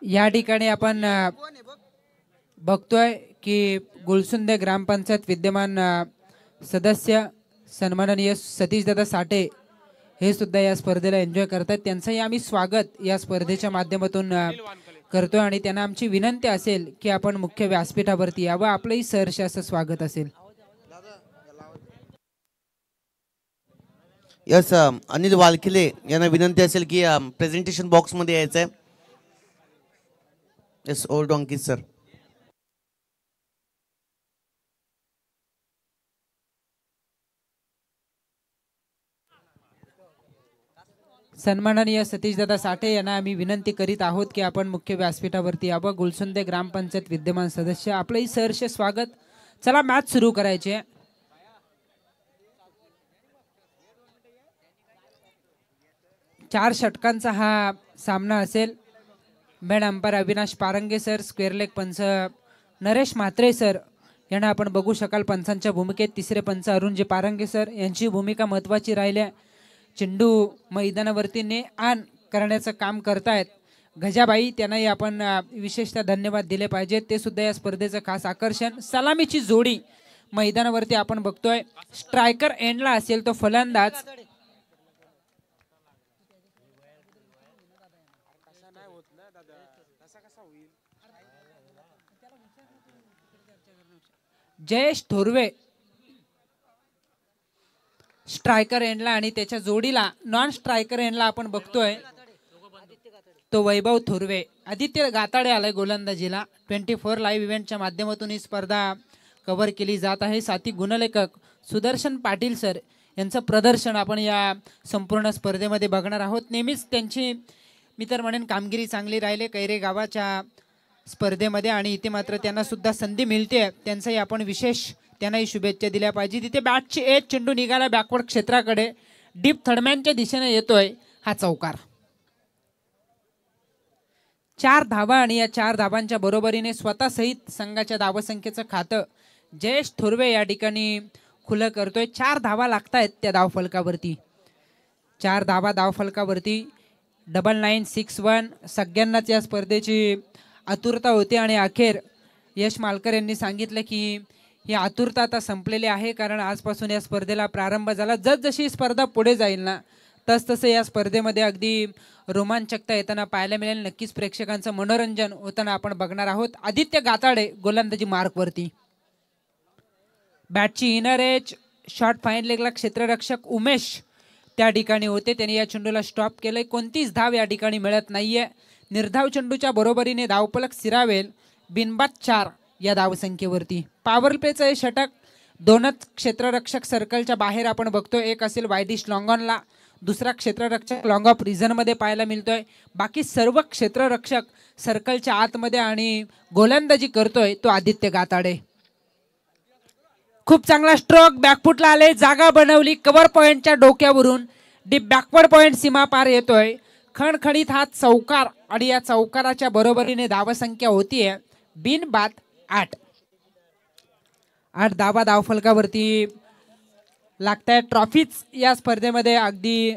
या ठिकाणी आपण बघतोय की गुलसुंदे ग्रामपंचायत विद्यमान सदस्य सन्माननीय सतीशदादा साठे हे सुद्धा या स्पर्धेला एन्जॉय करतात। त्यांचंही आम्ही स्वागत या स्पर्धेच्या माध्यमातून करतोय आणि त्यांना आमची विनंती असेल की आपण मुख्य व्यासपीठावरती यावं, आपलंही सहर्ष असं स्वागत असेल। यस अनिल वालखिले यांना विनंती असेल की प्रेझेंटेशन बॉक्स मध्ये यायचं आहे। Yes old donkey sir. सन्माननीय सतीशदादा साठे यांना आम्ही विनंती करीत आहोत की आपण मुख्य व्यासपीठावरती यावं। गुलसुंदे ग्रामपंचायत विद्यमान सदस्य आपलंही सहर्ष स्वागत। चला मॅच सुरू करायची आहे। चार षटकांचा हा सामना असेल। Main umpire Avinash Parange sir, square leg पंच नरेश म्हात्रे सर यांना आपण बघू शकाल पंचांच्या भूमिकेत। तिसरे पंच अरुणजी पारंगे सर यांची भूमिका महत्त्वाची राहिली आहे। चेंडू मैदानावरती ने आण करण्याचं काम करतायत गजाबाई, त्यांनाही आपण विशेषतः धन्यवाद दिले पाहिजेत। ते सुद्धा या स्पर्धेचं खास आकर्षण। सलामीची जोडी मैदानावरती आपण बघतोय। स्ट्रायकर एंडला असेल तो फलंदाज। जयेश थोरवे स्ट्रायकर एंडला आणि त्याच्या जोडीला नॉन स्ट्रायकर एंडला आपण बघतोय तो वैभव थोरवे। आदित्य गाताडे आलाय गोलंदाजीला। 24 लाईव्ह इव्हेंटच्या माध्यमातून ही स्पर्धा कव्हर केली जात आहे। साथी गुणलेखक सुदर्शन पाटील सर यांचं प्रदर्शन आपण या संपूर्ण स्पर्धेमध्ये बघणार आहोत। नेहमीच त्यांची मी तर म्हणेन कामगिरी चांगली राहिले कैरे गावाच्या स्पर्धेमध्ये आणि इथे मात्र त्यांना सुद्धा संधी मिळते। त्यांचाही आपण विशेष त्यांनाही शुभेच्छा दिल्या पाहिजे। तिथे बॅटची एज, चेंडू निघाला बॅकवर्ड क्षेत्राकडे, डीप थर्डमॅनच्या दिशेने येतोय हा चौकार। 4 धावा आणि या 4 धावांच्या बरोबरीने स्वतः सहित संघाच्या धावसंख्येचं खातं जयेश थोरवे या ठिकाणी खुलं करतोय। 4 धावा लागतायत त्या धावफलकावरती। 4 धावा धावफलकावरती। 9961 सगळ्यांनाच या स्पर्धेची आतुरता होती आणि अखेर यश मालकर यांनी सांगितलं की ही आतुरता आता संपलेली आहे, कारण आजपासून या स्पर्धेला प्रारंभ झाला। जसजशी स्पर्धा पुढे जाईल ना तसतसे या स्पर्धेमध्ये अगदी रोमांचकता येताना पाहायला मिळेल। नक्कीच प्रेक्षकांचं मनोरंजन होताना आपण बघणार आहोत। आदित्य गाताडे गोलंदाजी मार्कवरती। बॅटची इनर एज, शॉट फाईन लेगला क्षेत्ररक्षक उमेश त्या ठिकाणी होते। त्यांनी या चेंडूला स्टॉप केलंय। कोणतीच धाव या ठिकाणी मिळत नाहीये। निर्धाव चेंडूच्या बरोबरीने धावफलक सिरावेल बिनबाद 4 या धावसंख्येवरती। पॉवर प्लेचं हे षटक दोनच क्षेत्ररक्षक सर्कलच्या बाहेर आपण बघतोय। एक असेल वायडिश लॉंग ऑनला, दुसरा क्षेत्ररक्षक लॉंग ऑफ रिझन मध्ये पाहायला मिळतोय। बाकी सर्व क्षेत्ररक्षक सर्कलच्या आतमध्ये आणि गोलंदाजी करतोय तो आदित्य गाताडे। खूप चांगला स्ट्रोक, बॅकफुटला आले, जागा बनवली कव्हर पॉइंटच्या डोक्यावरून, डीप बॅकवर्ड पॉइंट सीमा पार येतोय। खणखणीत हा चौकार आणि या चौकाराच्या बरोबरीने धावसंख्या होतीये बिनबाद 8 धावा धावफलकावरती लागतायत। ट्रॉफीच या स्पर्धेमध्ये अगदी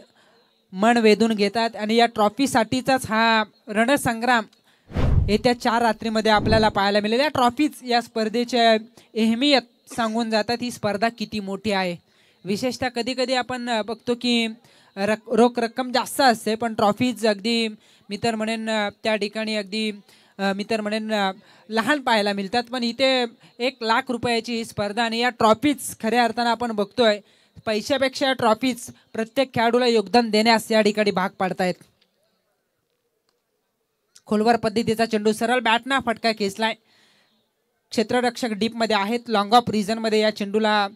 मन वेधून घेतात आणि या ट्रॉफीसाठीचाच हा रणसंग्राम येत्या 4 रात्रीमध्ये आपल्याला पाहायला मिळेल। या ट्रॉफीच या स्पर्धेची अहमियत सांगून जातात। ही स्पर्धा किती मोठी आहे। विशेषतः कधी कधी आपण बघतो की रोख रक्कम जास्त असते, पण ट्रॉफीज अगदी मी तर म्हणेन त्या ठिकाणी अगदी मी तर म्हणेन लहान पाहायला मिळतात। पण इथे 1 लाख रुपयाची ही स्पर्धा आणि या ट्रॉफीज खऱ्या अर्थानं आपण बघतोय पैशापेक्षा ट्रॉफीज प्रत्येक खेळाडूला योगदान देण्यास या ठिकाणी भाग पाडतायत। खोलवर पद्धतीचा चेंडू सरळ बॅटना फटका खेचलाय। क्षेत्ररक्षक डीप मध्ये आहेत। लॉंग ऑफ रिझन मध्ये या चेंडूला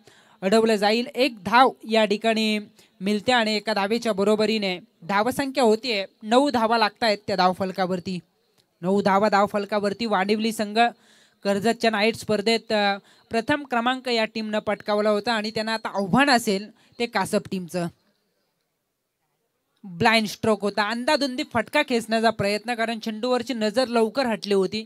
अडवलं जाईल। 1 धाव या ठिकाणी मिळते आणि एका धावेच्या बरोबरीने धावसंख्या होतीये 9 धावा लागतायत त्या धावफलकावरती। 9 धावा धावफलकावरती वाडिवली संघ कर्जतच्या नाईट स्पर्धेत प्रथम क्रमांक या टीमनं पटकावला होता आणि त्यांना आता आव्हान असेल ते कासप टीमचं। ब्लाइंड स्ट्रोक होता, अंदाधुंदी फटका खेचण्याचा प्रयत्न, कारण चेंडूवरची नजर लवकर हटली होती।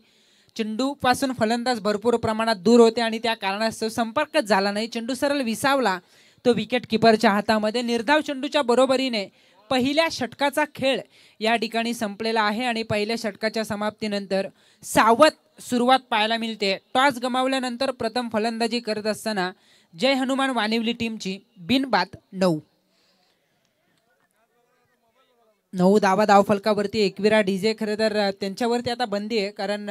चेंडू पासून फलंदाज भरपूर प्रमाणात दूर होते आणि त्या कारणास्तव संपर्कच झाला नाही। चेंडू सरळ विसावला तो विकेट किपरच्या हातामध्ये। निर्धाव चेंडूच्या बरोबरीने पहिल्या षटकाचा खेळ या ठिकाणी संपलेला आहे आणि पहिल्या षटकाच्या समाप्तीनंतर सावध सुरुवात पाहायला मिळते. टॉस गमावल्यानंतर प्रथम फलंदाजी करत असताना जय हनुमान वानिवली टीमची बिनबाद 9 धावा धावफलकावरती. एकविरा डीजे खरं तर त्यांच्यावरती आता बंदी आहे, कारण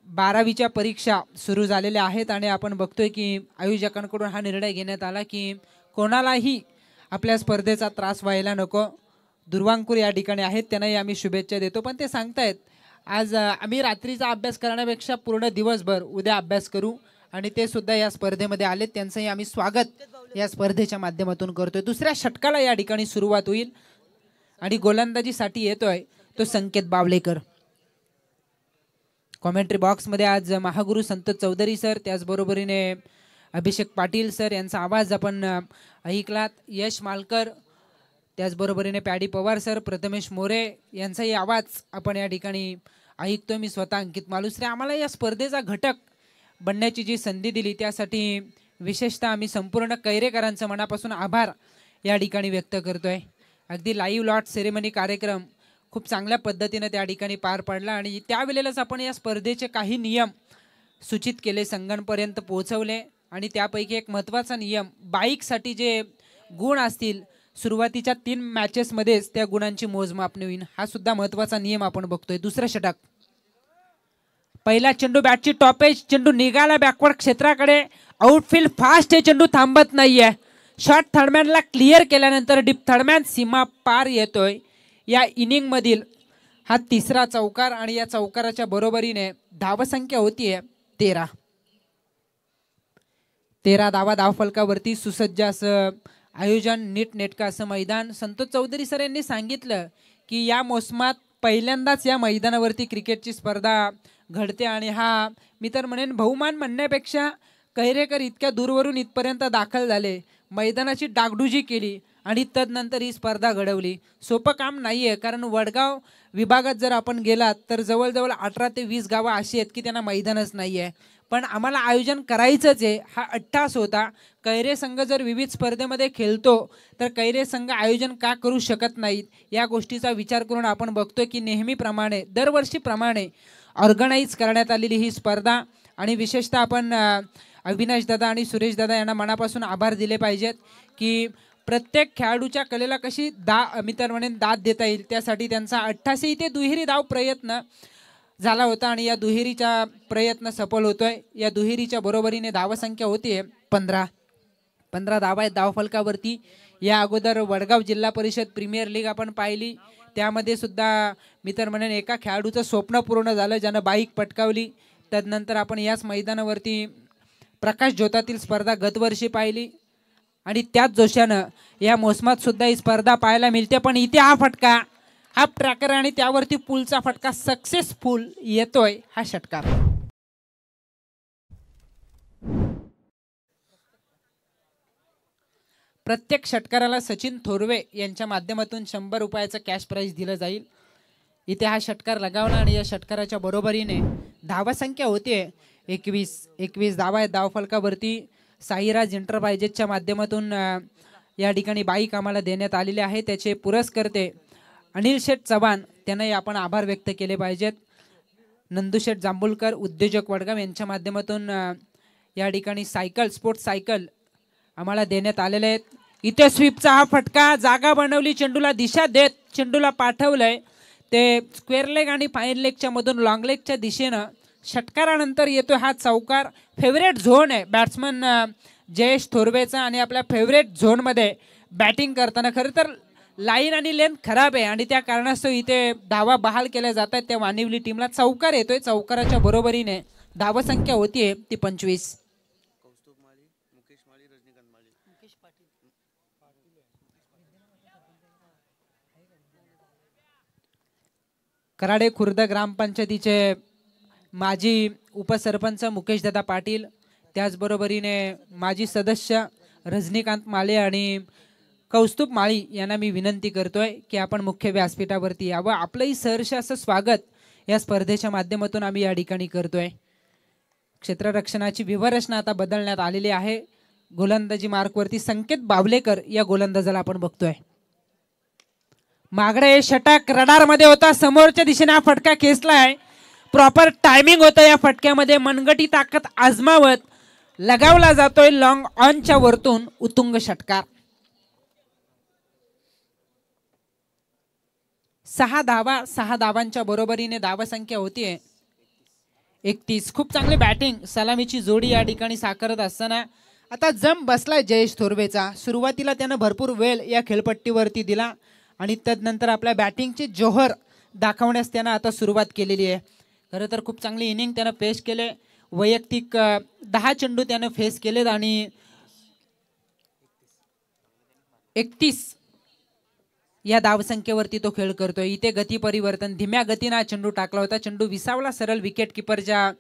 12वीच्या परीक्षा सुरू झालेल्या आहेत आणि आपण बघतोय की आयोजकांकडून हा निर्णय घेण्यात आला की कोणालाही आपल्या स्पर्धेचा त्रास व्हायला नको. दुर्वांकूर या ठिकाणी आहेत, त्यांनाही आम्ही शुभेच्छा देतो. पण ते सांगतायत आज आम्ही रात्रीचा अभ्यास करण्यापेक्षा पूर्ण दिवसभर उद्या अभ्यास करू आणि ते सुद्धा या स्पर्धेमध्ये आले. त्यांचंही आम्ही स्वागत या स्पर्धेच्या माध्यमातून करतोय. दुसऱ्या षटकाला या ठिकाणी सुरुवात होईल आणि गोलंदाजीसाठी येतोय तो संकेत बावलेकर. कॉमेंट्री बॉक्समध्ये आज महागुरु संत चौधरी सर, त्याचबरोबरीने अभिषेक पाटील सर यांचा आवाज आपण ऐकलात. यश मालकर, त्याचबरोबरीने पॅडी पवार सर, प्रथमेश मोरे यांचाही आवाज आपण या ठिकाणी ऐकतोय. मी स्वतः अंकित मालुसरे. आम्हाला या स्पर्धेचा घटक बनण्याची जी संधी दिली त्यासाठी विशेषतः आम्ही संपूर्ण कैरेकरांचं मनापासून आभार या ठिकाणी व्यक्त करतोय. अगदी लाईव्ह लॉट सेरेमनी कार्यक्रम खूप चांगल्या पद्धतीने त्या ठिकाणी पार पडला आणि त्यावेळेलाच आपण या स्पर्धेचे काही नियम सूचित केले, संघांपर्यंत पोहोचवले आणि त्यापैकी एक महत्त्वाचा नियम, बाईकसाठी जे गुण असतील सुरुवातीच्या 3 मॅचेसमध्येच त्या गुणांची मोजमापणी होईल, हा सुद्धा महत्त्वाचा नियम आपण बघतोय. दुसरं षटक, पहिला चेंडू बॅटची टॉप एज, चेंडू निघाला बॅकवर्ड क्षेत्राकडे, आउटफील्ड फास्ट, हे चेंडू थांबत नाहीये. शॉर्ट थर्डमॅनला क्लिअर केल्यानंतर डीप थर्डमॅन सीमा पार येतोय. या इनिंग मधील हा तिसरा चौकार आणि या चौकाराच्या बरोबरीने धावसंख्या होतीये 13. 13 धावा धावफलकावरती. सुसज्ज असं आयोजन, नीटनेटकं असं मैदान. संतोष चौधरी सर यांनी सांगितलं की या मोसमात पहिल्यांदाच या मैदानावरती क्रिकेटची स्पर्धा घडते आणि हा मी तर म्हणेन बहुमान म्हणण्यापेक्षा कैरेकर इतक्या दूरवरून इथपर्यंत दाखल झाले, मैदानाची डागडुजी केली आणि तदनंतर ही स्पर्धा घडवली. सोपं काम नाही आहे, कारण वडगाव विभागात जर आपण गेलात तर जवळजवळ 18 ते 20 गावं अशी आहेत की त्यांना मैदानच नाही आहे. पण आम्हाला आयोजन करायचंच आहे, हा अट्टास होता. कैरे संघ जर विविध स्पर्धेमध्ये खेळतो तर कैरे संघ आयोजन का करू शकत नाहीत, या गोष्टीचा विचार करून आपण बघतोय की नेहमीप्रमाणे दरवर्षीप्रमाणे ऑर्गनाईज करण्यात आलेली ही स्पर्धा आणि विशेषतः आपण अविनाश दादा आणि सुरेश दादा यांना मनापासून आभार दिले पाहिजेत की प्रत्येक खेळाडूच्या कलेला कशी मी तर म्हणेन दाद देता येईल, त्यासाठी त्यांचा 88 ते दुहेरी धाव प्रयत्न झाला होता आणि या दुहेरीचा प्रयत्न सफल होतोय. या दुहेरीच्या बरोबरीने धावसंख्या होतीये 15. 15 धावा आहेत धावफलकावरती. या अगोदर वडगाव जिल्हा परिषद प्रीमियर लीग आपण पाहिली, त्यामध्ये सुद्धा मी तर म्हणेन एका खेळाडूचं स्वप्न पूर्ण झालं ज्यानं बाईक पटकावली. तदनंतर आपण याच मैदानावरती प्रकाश ज्योतातील स्पर्धा गतवर्षी पाहिली आणि त्याच जोशानं या मोसमात सुद्धा ही स्पर्धा पाहायला मिळते. पण इथे हा फटका, हा ट्रॅकर आणि त्यावरती पुलचा फटका सक्सेसफुल येतोय, हा षटकार. प्रत्येक षटकाराला सचिन थोरवे यांच्या माध्यमातून 100 रुपयाचं कॅश प्राइज दिलं जाईल. इथे हा षटकार लगावला आणि या षटकाराच्या बरोबरीने धावसंख्या होते 21. 21 धावा आहेत धावफलकावरती. साईराज एंटरप्राइजेसच्या माध्यमातून या ठिकाणी बाईक आम्हाला देण्यात आलेले आहे. त्याचे पुरस्कर्ते अनिल शेठ चव्हाण, त्यांनाही आपण आभार व्यक्त केले पाहिजेत. नंदू शेठ जांभूळकर उद्योजक वडगाव यांच्या माध्यमातून या ठिकाणी सायकल, स्पोर्ट्स सायकल आम्हाला देण्यात आलेले आहेत. इथे स्वीपचा हा फटका, जागा बनवली, चेंडूला दिशा देत चेंडूला पाठवलंय ते स्क्वेअर लेग आणि फाईन लेगच्या मधून लॉंग लेगच्या दिशेनं. षटकारानंतर येतो हा चौकार. फेवरेट झोन आहे बॅट्समन जयेश थोरवेचा आणि आपल्या फेवरेट झोनमध्ये बॅटिंग करताना खरं तर लाईन आणि लेंथ खराब आहे आणि त्या कारणास्तव इथे धावा बहाल केल्या जात आहेत. त्या वानिवली टीमला चौकार येतोय. चौकाराच्या बरोबरीने धावसंख्या होतीये ती 25. कराडे खुर्द ग्रामपंचायतीचे माजी उपसरपंच मुकेश दादा पाटील, त्याचबरोबरीने माजी सदस्य रजनीकांत माळे आणि कौस्तुभ माळी यांना मी विनंती करतोय की आपण मुख्य व्यासपीठावरती यावं. आपलंही सहर्ष असं स्वागत या स्पर्धेच्या माध्यमातून आम्ही या ठिकाणी करतोय. क्षेत्ररक्षणाची व्यूहरचना आता बदलण्यात आलेली आहे. गोलंदाजी मार्कवरती संकेत बावलेकर या गोलंदाजाला आपण बघतोय. मागडे षटक रडार मध्ये होता, समोरच्या दिशेने हा फटका खेचलाय. प्रॉपर टायमिंग होतं या फटक्यामध्ये. मनगटी ताकद आजमावत लगावला जातोय लॉंग ऑनच्या वरतून उत्तुंग षटकार. 6 धावा, 6 धावांच्या बरोबरीने धावसंख्या होतीये 31. खूप चांगली बॅटिंग सलामीची जोडी या ठिकाणी साकारत असताना आता जम बसलाय जयेश थोरवेचा. सुरुवातीला त्यानं भरपूर वेळ या खेळपट्टीवरती दिला आणि तदनंतर आपल्या बॅटिंगचे जोहर दाखवण्यास त्यानं आता सुरुवात केलेली आहे. खरं तर खूप चांगली इनिंग त्यानं फेस केले. वैयक्तिक 10 चेंडू त्यानं फेस केलेत आणि 31 या धावसंख्येवरती तो खेळ करतोय. इथे गती परिवर्तन, धीम्या गतीने चेंडू टाकला होता. चेंडू विसावला सरळ विकेट किपरच्या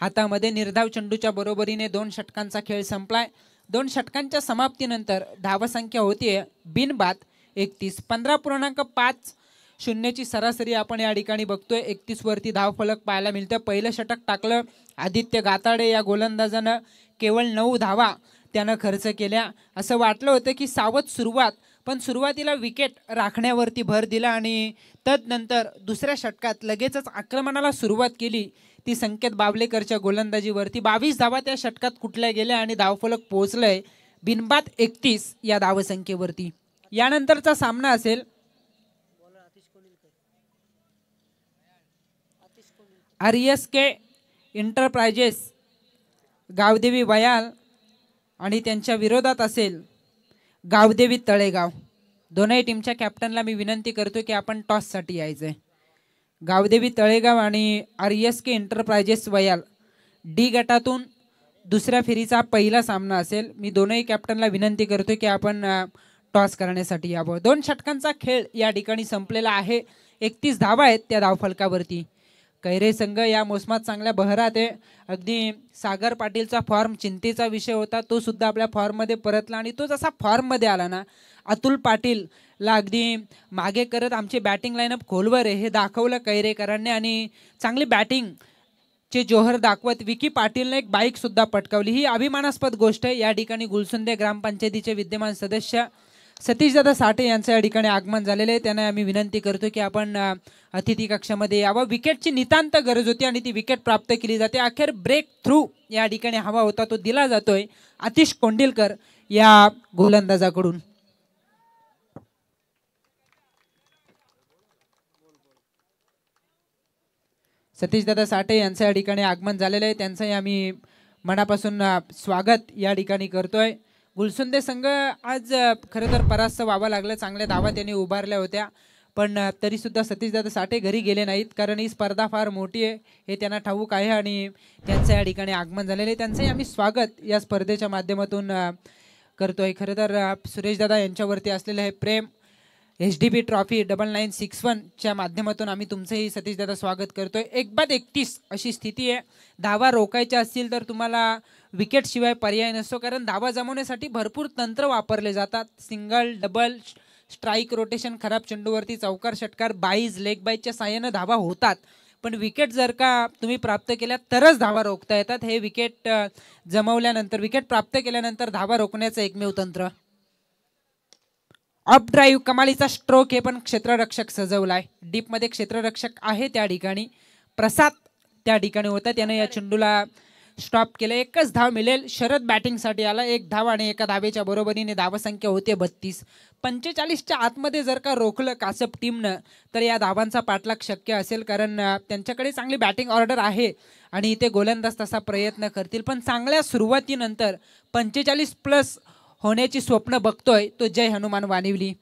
हातामध्ये. निर्धाव चेंडूच्या बरोबरीने 2 षटकांचा खेळ संपलाय. 2 षटकांच्या समाप्तीनंतर धावसंख्या होतीये बिनबाद 31. 15.50 ची सरासरी आपण या ठिकाणी बघतोय. 31 वरती धावफलक पाहायला मिळतं. पहिलं षटक टाकलं आदित्य गाताडे या गोलंदाजानं. केवळ 9 धावा त्यानं खर्च केल्या. असं वाटलं होतं की सावध सुरुवात, पण सुरुवातीला विकेट राखण्यावरती भर दिला आणि तदनंतर दुसऱ्या षटकात लगेचच आक्रमणाला सुरुवात केली ती संकेत बावलेकरच्या गोलंदाजीवरती. 22 धावा त्या षटकात कुठल्या गेल्या आणि धावफलक पोहोचलंय बिनबाद 31 या धावसंख्येवरती. यानंतरचा सामना असेल RSK एंटरप्राइजेस गावदेवी वयाल आणि त्यांच्या विरोधात असेल गावदेवी तळेगाव. दोनही टीमच्या कॅप्टनला मी विनंती करतो की आपण टॉससाठी यायचंय. गावदेवी तळेगाव आणि RSK एंटरप्राइजेस वयाल डी गटातून दुसऱ्या फेरीचा पहिला सामना असेल. मी दोनही कॅप्टनला विनंती करतो की आपण टॉस करण्यासाठी यावं. 2 षटकांचा खेळ या ठिकाणी संपलेला आहे. 31 धावा आहेत त्या धावफलकावरती. कैरे संघ या मोसमात चांगल्या बहरात आहे. अगदी सागर पाटीलचा फॉर्म चिंतेचा विषय होता, तो सुद्धा आपल्या फॉर्ममध्ये परतला आणि तो जसा फॉर्ममध्ये आला ना, अतुल पाटीलला अगदी मागे करत आमची बॅटिंग लाईनअप खोलवर आहे हे दाखवलं कैरेकरांनी आणि चांगली बॅटिंग चे जोहर दाखवत विकी पाटीलने एक बाईक सुद्धा पटकावली. ही अभिमानास्पद गोष्ट आहे. या ठिकाणी गुलसुंदे ग्रामपंचायतीचे विद्यमान सदस्य सतीशदादा साठे यांचं या ठिकाणी आगमन झालेलं आहे. त्यांना आम्ही विनंती करतो की आपण अतिथी कक्षामध्ये यावं. विकेटची नितांत गरज होती आणि ती विकेट प्राप्त केली जाते. अखेर ब्रेक थ्रू या ठिकाणी हवा होता तो दिला जातोय आतिश कोंडिलकर या गोलंदाजाकडून. सतीशदादा साठे यांचं या ठिकाणी आगमन झालेलं आहे. त्यांचंही आम्ही मनापासून स्वागत या ठिकाणी करतोय. गुलसुंदे संघ आज खरं तर परास्त व्हावं लागलं. चांगल्या धावा त्यांनी उभारल्या होत्या, पण तरी सुद्धा सतीशदादा साठे घरी गेले नाहीत कारण ही स्पर्धा फार मोठी आहे हे त्यांना ठाऊक आहे आणि त्यांचं या ठिकाणी आगमन झालेलं आहे. त्यांचंही आम्ही स्वागत या स्पर्धेच्या माध्यमातून करतोय. खरं तर सुरेशदादा यांच्यावरती असलेलं हे प्रेम HDB ट्रॉफी 9961च्या माध्यमातून आम्ही तुमचंही सतीशदादा स्वागत करतोय. 1/31 अशी स्थिती आहे. धावा रोखायच्या असतील तर तुम्हाला विकेट शिवाय पर्याय नसतो, कारण धावा जमवण्यासाठी भरपूर तंत्र वापरले जातात. सिंगल, डबल, स्ट्राईक रोटेशन, खराब चेंडूवरती चौकार षटकार, बाईज, लेग बाईजच्या साहाय्यानं धावा होतात, पण विकेट जर का तुम्ही प्राप्त केल्या तरच धावा रोखता येतात. हे विकेट जमवल्यानंतर, विकेट प्राप्त केल्यानंतर धावा रोखण्याचं एकमेव तंत्र. अप ड्राईव्ह कमालीचा स्ट्रोक हे पण क्षेत्ररक्षक सजवलाय. डीप मध्ये क्षेत्ररक्षक आहे त्या ठिकाणी. प्रसाद त्या ठिकाणी होता, त्याने या चेंडूला स्टॉप केलं. एकच धाव मिळेल. शरद बॅटिंगसाठी आला. 1 धाव आणि 1 धावेच्या बरोबरीने धावसंख्या होते 32. 45च्या आतमध्ये जर का रोखलं कासप टीमनं तर या धावांचा पाठलाग शक्य असेल, कारण त्यांच्याकडे चांगली बॅटिंग ऑर्डर आहे आणि इथे गोलंदाज तसा प्रयत्न करतील. पण चांगल्या सुरुवातीनंतर 45+ होण्याची स्वप्न बघतोय तो जय हनुमान वानिवली.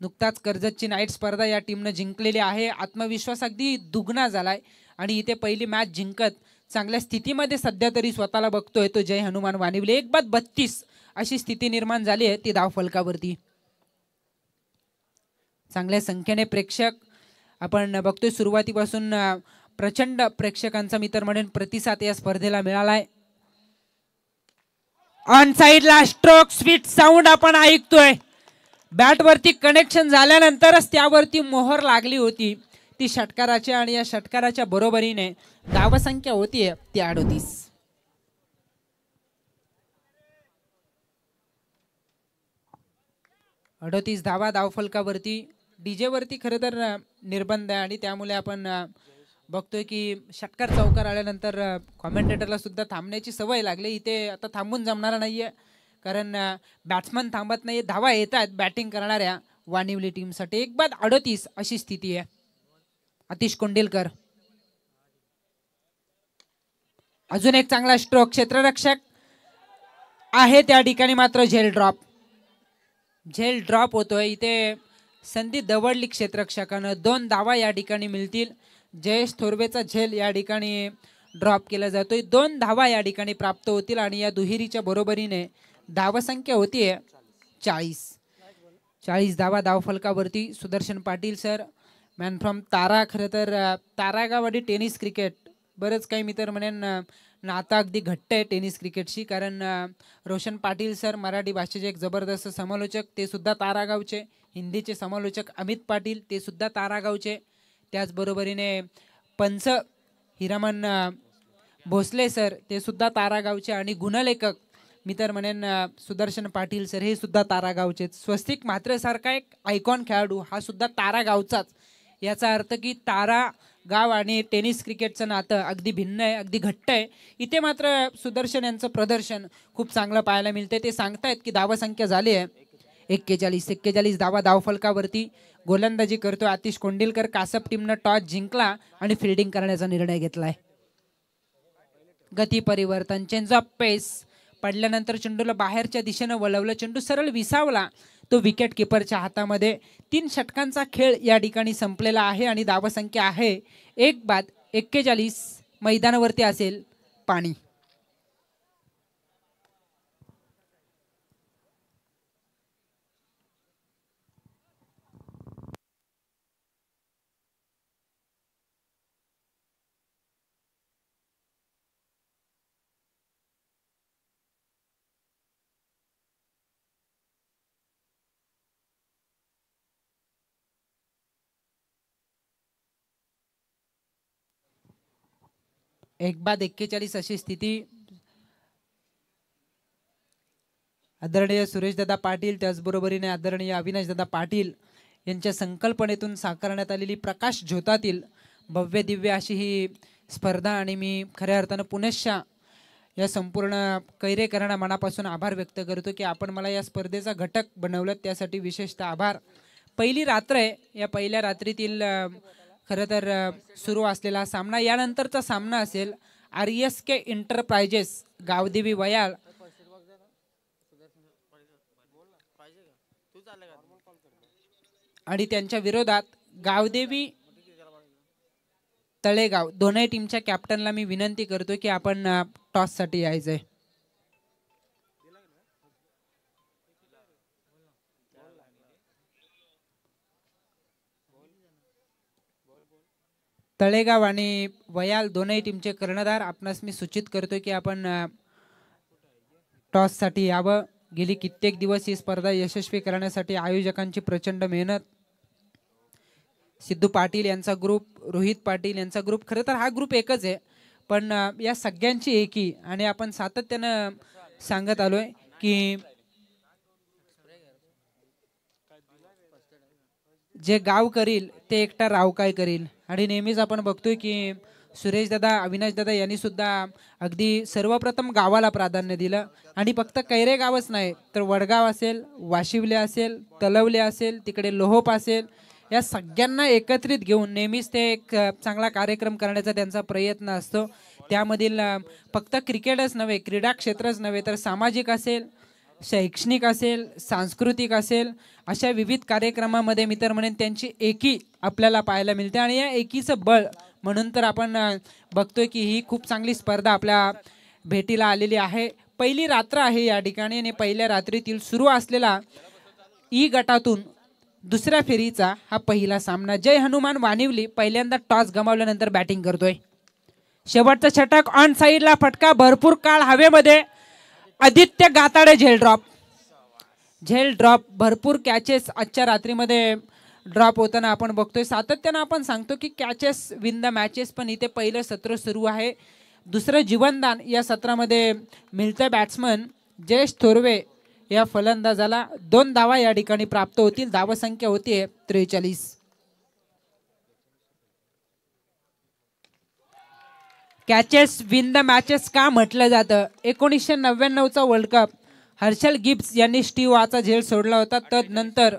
नुकताच कर्जतची नाईट स्पर्धा या टीमनं जिंकलेली आहे. आत्मविश्वास अगदी दुगणा झालाय आणि इथे पहिली मॅच जिंकत चांगल्या स्थितीमध्ये सध्या तरी स्वतःला बघतोय तो जय हनुमान वानिवली. 1/32 अशी स्थिती निर्माण झाली आहे ती धावफलकावरती. चांगल्या संख्येने प्रेक्षक आपण बघतोय. सुरुवातीपासून प्रचंड प्रेक्षकांचा मी तर म्हणेन प्रतिसाद या स्पर्धेला मिळालाय. ऑन साइडला स्ट्रोक स्वीट साऊंड आपण ऐकतोय. बॅटवरती कनेक्शन झाल्यानंतरच त्यावरती मोहर लागली होती ती षटकाराची आणि या षटकाराच्या बरोबरीने धावसंख्या होती ती 38. 38 धावा धावफलकावरती. डीजे वरती खरं तर निर्बंध आहे आणि त्यामुळे आपण बघतोय की षटकार चौकार आल्यानंतर कॉमेंटेटरला सुद्धा थांबण्याची सवय लागली. इथे आता थांबून जमणार नाहीये कारण बॅट्समन थांबत नाही. धावा येत आहेत बॅटिंग करणाऱ्या वानिवली टीमसाठी. 1 बाद 38 अशी स्थिती आहे. आतिश कोंडिलकर अजून एक चांगला स्ट्रोक. क्षेत्ररक्षक आहे त्या ठिकाणी मात्र झेल ड्रॉप होतोय. इथे संधी दवडली क्षेत्ररक्षकानं. 2 धावा या ठिकाणी मिळतील. जयेश थोरवेचा झेल या ठिकाणी ड्रॉप केला जातोय. 2 धावा या ठिकाणी प्राप्त होतील आणि या दुहेरीच्या बरोबरीने धावसंख्या होतीये 40 धावा धावफलकावरती. Sudarshan Patil sir man from Tara. खरं तर तारागावाडी टेनिस क्रिकेट बरंच काही मी तर म्हणेन नातं अगदी घट्ट आहे टेनिस क्रिकेटशी. कारण रोशन पाटील सर मराठी भाषेचे एक जबरदस्त समालोचक, ते सुद्धा तारागावचे. हिंदीचे समालोचक अमित पाटील, ते सुद्धा तारागावचे. त्याचबरोबरीने पंच हिरामन भोसले सर, ते सुद्धा तारागावचे. आणि गुणलेखक मी तर म्हणेन सुदर्शन पाटील सर, हे सुद्धा तारागावचे. स्वस्तिक म्हात्रे सारखा एक आयकॉन खेळाडू हा सुद्धा तारागावचाच. याचा अर्थ की तारा गाव आणि टेनिस क्रिकेटचं नातं अगदी भिन्न आहे, अगदी घट्ट आहे. इथे मात्र सुदर्शन यांचं प्रदर्शन खूप चांगलं पाहायला मिळते. ते सांगतायत की धावसंख्या झाली आहे 41 धावा धावफलकावरती. गोलंदाजी करतो आतिश कोंडिलकर. कासप टीमनं टॉस जिंकला आणि फिल्डिंग करण्याचा निर्णय घेतलाय. गती परिवर्तन, चेंज ऑफ पेस पडल्यानंतर चेंडूला बाहेरच्या दिशेनं वळवलं. चेंडू सरळ विसावला तो विकेट किपरच्या हातामध्ये. 3 षटकांचा खेळ या ठिकाणी संपलेला आहे आणि धावसंख्या आहे 1 बाद 41. मैदानावरती असेल पाणी. एक बाद 41 अशी स्थिती. आदरणीय सुरेशदादा पाटील, त्याचबरोबरीने आदरणीय अविनाशदादा पाटील यांच्या संकल्पनेतून साकारण्यात आलेली प्रकाश झोतातील भव्य दिव्य अशी ही स्पर्धा. आणि मी खऱ्या अर्थानं पुनश्च या संपूर्ण कैरेकरांना मनापासून आभार व्यक्त करतो की आपण मला या स्पर्धेचा घटक बनवलं, त्यासाठी विशेषतः आभार. पहिली रात्र आहे. या पहिल्या रात्रीतील खरं तर सुरू असलेला सामना. यानंतरचा सामना असेल RSK एंटरप्राइजेस गावदेवी वयाळ आणि त्यांच्या विरोधात गावदेवी तळेगाव. दोन्ही टीमच्या कॅप्टनला मी विनंती करतो की आपण टॉस साठी यायचंय. तळेगाव आणि वयाल दोनही टीमचे कर्णधार आपणास मी सूचित करतो की आपण टॉस साठी यावं. गेली कित्येक दिवस ही स्पर्धा यशस्वी करण्यासाठी आयोजकांची प्रचंड मेहनत. सिद्धू पाटील यांचा ग्रुप, रोहित पाटील यांचा ग्रुप, खरं तर हा ग्रुप एकच आहे पण या सगळ्यांची एकी. आणि आपण सातत्यानं सांगत आलोय की जे गाव करील ते एकटा राव काय करील. आणि नेहमीच आपण बघतोय की सुरेश दादा, अविनाश दादा यांनी सुद्धा अगदी सर्वप्रथम गावाला प्राधान्य दिलं. आणि फक्त कैरे गावच नाही तर वडगाव असेल, वाशिवले असेल, तलवले असेल, तिकडे लोहोप असेल, या सगळ्यांना एकत्रित घेऊन नेहमीच ते एक चांगला कार्यक्रम करण्याचा त्यांचा प्रयत्न असतो. त्यामधील फक्त क्रिकेटच नव्हे, क्रीडा क्षेत्रच नव्हे तर सामाजिक असेल, शैक्षणिक असेल, सांस्कृतिक असेल, अशा विविध कार्यक्रमामध्ये मी तर म्हणेन त्यांची एकी आपल्याला पाहायला मिळते. आणि या एकीचं बळ म्हणून तर आपण बघतोय की ही खूप चांगली स्पर्धा आपल्या भेटीला आलेली आहे. पहिली रात्र आहे या ठिकाणी आणि पहिल्या रात्रीतील सुरू असलेला ई गटातून दुसऱ्या फेरीचा हा पहिला सामना. जय हनुमान वानिवली पहिल्यांदा टॉस गमावल्यानंतर बॅटिंग करतोय. शेवटचा षटक ऑन साइडला फटका, भरपूर काळ हवेमध्ये. आदित्य गाताडे झेल ड्रॉप. भरपूर कॅचेस आजच्या रात्रीमध्ये ड्रॉप होताना आपण बघतोय. सातत्यानं आपण सांगतो की कॅचेस विन द मॅचेस, पण इथे पहिलं सत्र सुरू आहे. दुसरं जीवनदान या सत्रामध्ये मिळतं बॅट्समन जयेश थोरवे या फलंदाजाला 2 धावा या ठिकाणी प्राप्त होतील. धावसंख्या होती 43. कॅचेस विन द मॅचेस का म्हटलं जातं? 1999चा वर्ल्ड कप हर्षल गिब्स यांनी स्टीव्ह वॉचा झेल सोडला होता. तदनंतर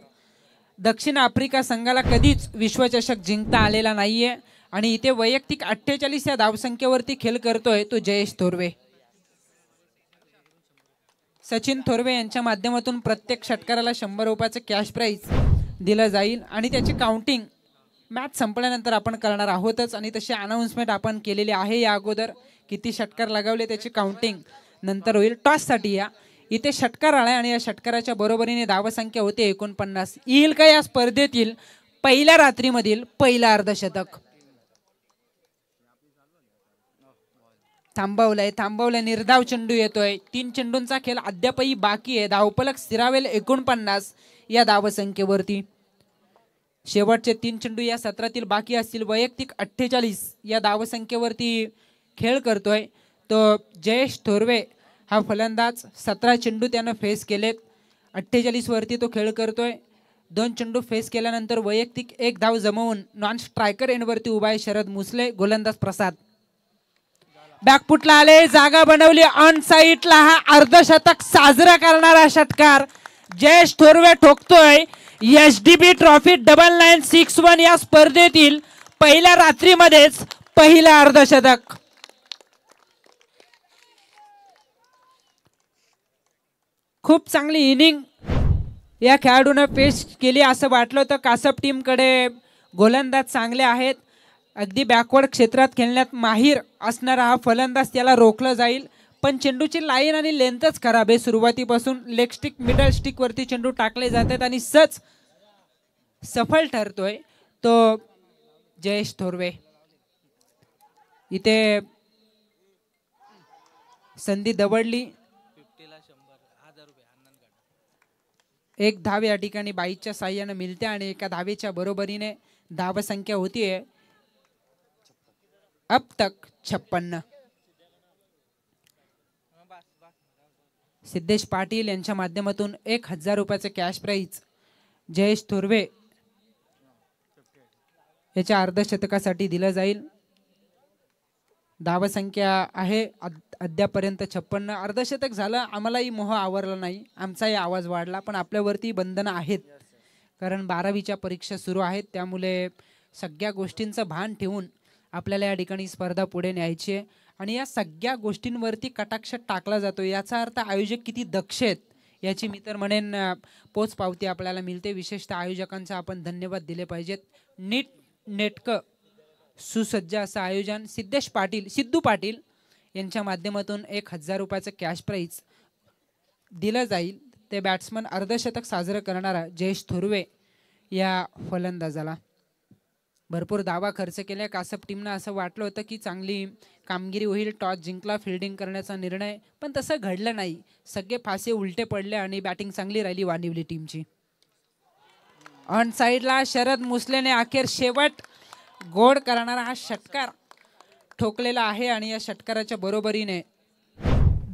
दक्षिण आफ्रिका संघाला कधीच विश्वचषक जिंकता आलेला नाहीये आणि इथे वैयक्तिक 48 या धावसंख्येवरती खेळ करतोय तो जयेश थोरवे. सचिन थोरवे यांच्या माध्यमातून प्रत्येक षटकाराला 100 रुपयाचं कॅश प्राइज दिलं जाईल आणि त्याची काउंटिंग मॅच संपल्यानंतर आपण करणार आहोतच आणि तशी अनाउन्समेंट आपण केलेली आहे या अगोदर. किती षटकार लगावले त्याची काउंटिंग नंतर होईल. टॉससाठी या इथे षटकार आलाय आणि या षटकाराच्या बरोबरीने धावसंख्या होते 49. येईल का या स्पर्धेतील पहिल्या रात्रीमधील पहिला अर्धशतक? थांबवलाय निर्धाव चेंडू येतोय. 3 चेंडूंचा खेळ अद्यापही बाकी आहे. धावफलक स्थिरावेल 49 या धावसंख्येवरती. शेवटचे 3 चेंडू या सत्रातील बाकी असतील. वैयक्तिक 48 या धावसंख्येवरती खेळ करतोय तो जयेश थोरवे हा फलंदाज. 17 चेंडू त्यानं फेस केलेत. 48 वरती तो खेळ करतोय. 2 चेंडू फेस केल्यानंतर वैयक्तिक 1 धाव जमवून नॉन स्ट्रायकर एंडवरती उभा आहे शरद मुसले. गोलंदाज प्रसाद बॅकफुटला आले, जागा बनवली ऑन साईडला. हा अर्धशतक साजरा करणारा षटकार जयेश थोरवे ठोकतोय. एचडीबी ट्रॉफी 9961 या स्पर्धेतील पहिल्या रात्रीमध्येच पहिला अर्धशतक. खूप चांगली इनिंग या खेळाडूने पेश केली असं वाटलं होतं. कासप टीमकडे गोलंदाज चांगले आहेत. अगदी बॅकवर्ड क्षेत्रात खेळण्यात माहीर असणारा हा फलंदाज त्याला रोखलं जाईल. पण चेंडूची लाईन आणि लेंथच खराब आहे. सुरुवातीपासून लेग स्टिक मिडल स्टिक वरती चेंडू टाकले जातात आणि सफल ठरतोय तो जयेश थोरवे. इथे संधी दवडली. 1 धाव या ठिकाणी बाईच्या साह्याने मिळते आणि एका धावेच्या बरोबरीने धावसंख्या होतीये अब तक 56. सिद्धेश पाटील यांच्या माध्यमातून 1000 रुपयाचे कॅश प्राइज जयेश थोरवे याच्या अर्धशतकासाठी दिलं जाईल. धावसंख्या आहे अद्यापर्यंत 56. अर्धशतक झालं आम्हालाही मोह आवरला नाही. आमचाही आवाज वाढला. पण आपल्यावरती बंधनं आहेत कारण 12वीच्या परीक्षा सुरू आहेत. त्यामुळे सगळ्या गोष्टींचं भान ठेवून आपल्याला या ठिकाणी स्पर्धा पुढे न्यायची आहे आणि या सगळ्या गोष्टींवरती कटाक्ष टाकला जातो. याचा अर्थ आयोजक किती दक्ष आहेत याची मी तर म्हणेन पोच पावती आपल्याला मिळते. विशेषतः आयोजकांचा आपण धन्यवाद दिले पाहिजेत. नेटकं सुसज्ज असं आयोजन. सिद्धू पाटील यांच्या माध्यमातून 1000 रुपयाचं कॅश प्राइज दिलं जाईल. ते बॅट्समन अर्धशतक साजरं करणारा जयेश थोरवे या फलंदाजाला. भरपूर धावा खर्च केल्या. कासप टीमनं असं वाटलं होतं की चांगली कामगिरी होईल. टॉस जिंकला, फिल्डिंग करण्याचा निर्णय, पण तसं घडलं नाही. सगळे फासे उलटे पडले आणि बॅटिंग चांगली राहिली वानिवली टीमची. ऑन साईडला शरद मुसलेने अखेर शेवट गोड करणारा हा षटकार ठोकलेला आहे आणि या षटकाराच्या बरोबरीने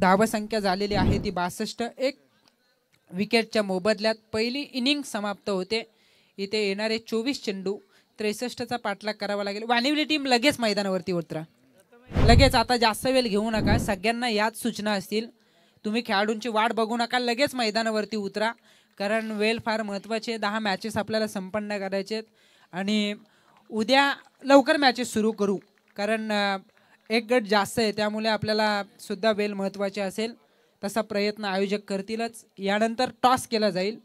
धावसंख्या झालेली आहे ती 62. 1 विकेटच्या मोबदल्यात पहिली इनिंग समाप्त होते. इथे येणारे 24 चेंडू 63चा पाठलाग करावा लागेल. वानिवली टीम लगेच मैदानावरती उतरा. लगेच, आता जास्त वेळ घेऊ नका. सगळ्यांना याच सूचना असतील. तुम्ही खेळाडूंची वाट बघू नका. लगेच मैदानावरती उतरा कारण वेळ फार महत्त्वाचे. 10 मॅचेस आपल्याला संपन्न करायचे आणि उद्या लवकर मॅचेस सुरू करू कारण 1 गट जास्त आहे. त्यामुळे आपल्याला सुद्धा वेळ महत्त्वाचे असेल. तसा प्रयत्न आयोजक करतीलच. यानंतर टॉस केला जाईल.